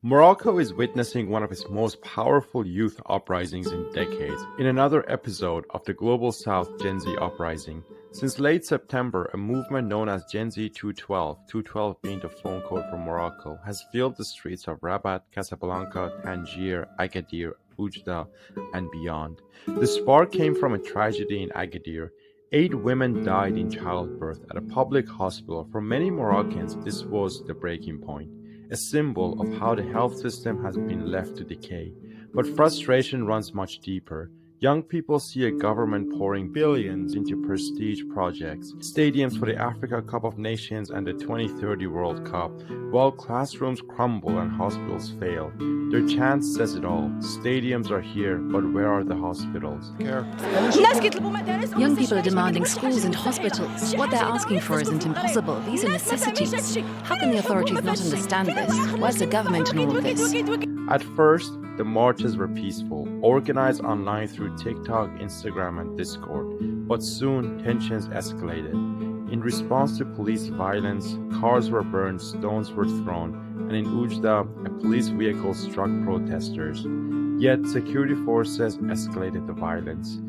Morocco is witnessing one of its most powerful youth uprisings in decades, in another episode of the Global South GenZ uprising. Since late September, a movement known as GenZ 212 being the phone code for Morocco, has filled the streets of Rabat, Casablanca, Tangier, Agadir, Oujda, and beyond. The spark came from a tragedy in Agadir. 8 women died in childbirth at a public hospital. For many Moroccans, this was the breaking point, a symbol of how the health system has been left to decay. But frustration runs much deeper. Young people see a government pouring billions into prestige projects, stadiums for the Africa Cup of Nations and the 2030 World Cup, while classrooms crumble and hospitals fail. Their chant says it all. Stadiums are here, but where are the hospitals? Young people are demanding schools and hospitals. What they're asking for isn't impossible. These are necessities. How can the authorities not understand this? Where's the government in all of this? At first, the marches were peaceful, organized online through TikTok, Instagram, and Discord. But soon, tensions escalated. In response to police violence, cars were burned, stones were thrown, and in Oujda, a police vehicle struck protesters. Yet, security forces escalated the violence.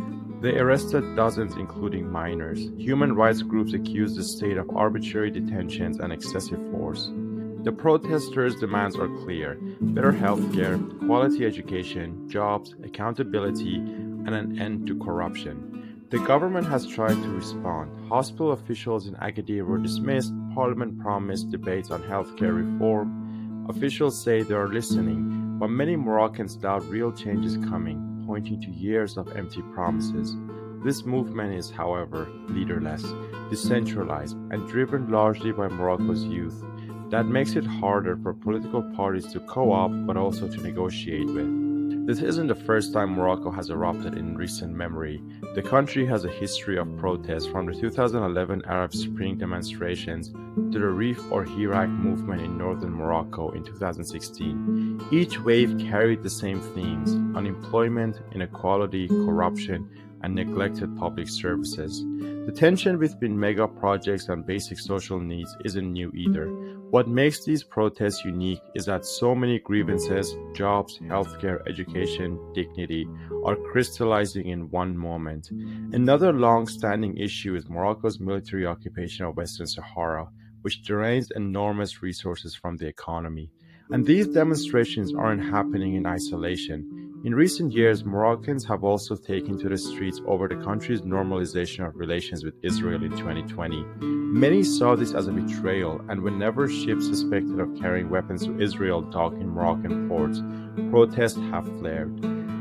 They arrested dozens, including minors. Human rights groups accused the state of arbitrary detentions and excessive force. The protesters' demands are clear: better healthcare, quality education, jobs, accountability, and an end to corruption. The government has tried to respond. Hospital officials in Agadir were dismissed. Parliament promised debates on healthcare reform. Officials say they are listening, but many Moroccans doubt real change is coming, pointing to years of empty promises. This movement is, however, leaderless, decentralized, and driven largely by Morocco's youth. That makes it harder for political parties to co-opt but also to negotiate with. This isn't the first time Morocco has erupted in recent memory. The country has a history of protests, from the 2011 Arab Spring demonstrations to the Rif or Hirak movement in northern Morocco in 2016. Each wave carried the same themes: unemployment, inequality, corruption, and neglected public services. The tension between mega projects and basic social needs isn't new either. What makes these protests unique is that so many grievances, jobs, healthcare, education, dignity, are crystallizing in one moment. Another long-standing issue is Morocco's military occupation of Western Sahara, which drains enormous resources from the economy. And these demonstrations aren't happening in isolation. In recent years, Moroccans have also taken to the streets over the country's normalization of relations with Israel in 2020. Many saw this as a betrayal, and whenever ships suspected of carrying weapons to Israel dock in Moroccan ports, protests have flared.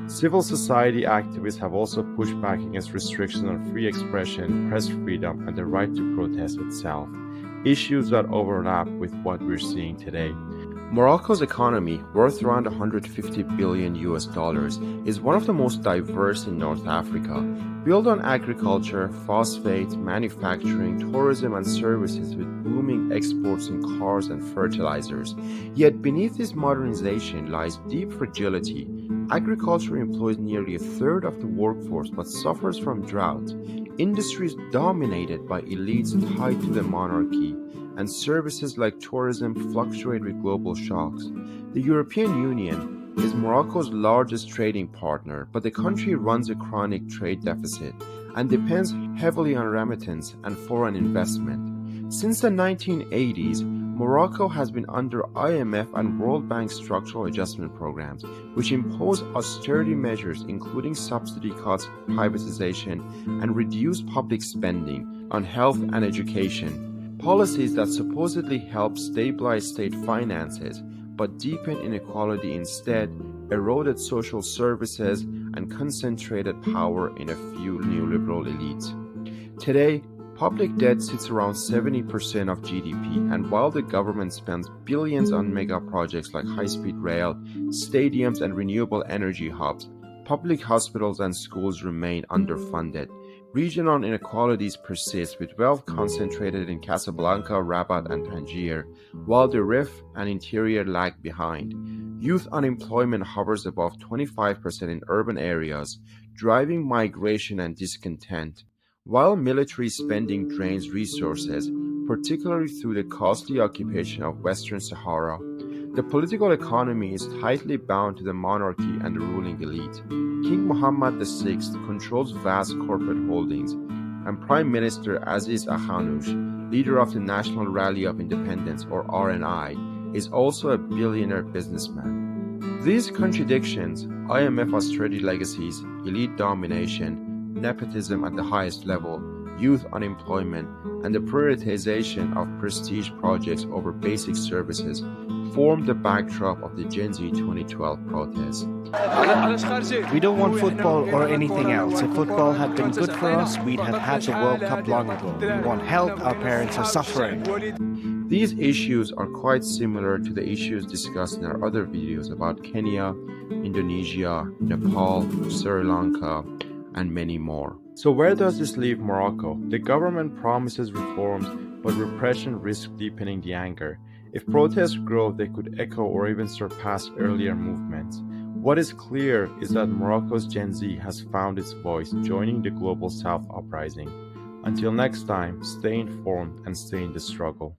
Civil society activists have also pushed back against restrictions on free expression, press freedom, and the right to protest itself, issues that overlap with what we're seeing today. Morocco's economy, worth around $150 billion, is one of the most diverse in North Africa, built on agriculture, phosphate, manufacturing, tourism, and services, with booming exports in cars and fertilizers. Yet beneath this modernization lies deep fragility. Agriculture employs nearly a third of the workforce but suffers from drought. Industries dominated by elites tied to the monarchy, and services like tourism fluctuate with global shocks. The European Union is Morocco's largest trading partner, but the country runs a chronic trade deficit and depends heavily on remittance and foreign investment. Since the 1980s, Morocco has been under IMF and World Bank structural adjustment programs, which impose austerity measures including subsidy cuts, privatization, and reduced public spending on health and education. Policies that supposedly help stabilize state finances but deepen inequality instead, eroded social services, and concentrated power in a few neoliberal elites. Today, public debt sits around 70% of GDP, and while the government spends billions on mega projects like high-speed rail, stadiums, and renewable energy hubs, public hospitals and schools remain underfunded. Regional inequalities persist, with wealth concentrated in Casablanca, Rabat, and Tangier, while the Rif and interior lag behind. Youth unemployment hovers above 25% in urban areas, driving migration and discontent, while military spending drains resources, particularly through the costly occupation of Western Sahara. The political economy is tightly bound to the monarchy and the ruling elite. King Mohammed VI controls vast corporate holdings, and Prime Minister Aziz Akhannouch, leader of the National Rally of Independence or RNI, is also a billionaire businessman. These contradictions, IMF austerity legacies, elite domination, nepotism at the highest level, youth unemployment, and the prioritization of prestige projects over basic services formed the backdrop of the GenZ 2012 protests. We don't want football or anything else. If football had been good for us, we'd have had the World Cup long ago. We want help, our parents are suffering. These issues are quite similar to the issues discussed in our other videos about Kenya, Indonesia, Nepal, Sri Lanka, and many more. So where does this leave Morocco? The government promises reforms, but repression risks deepening the anger. If protests grow, they could echo or even surpass earlier movements. What is clear is that Morocco's GenZ has found its voice, joining the global South uprising. Until next time, stay informed and stay in the struggle.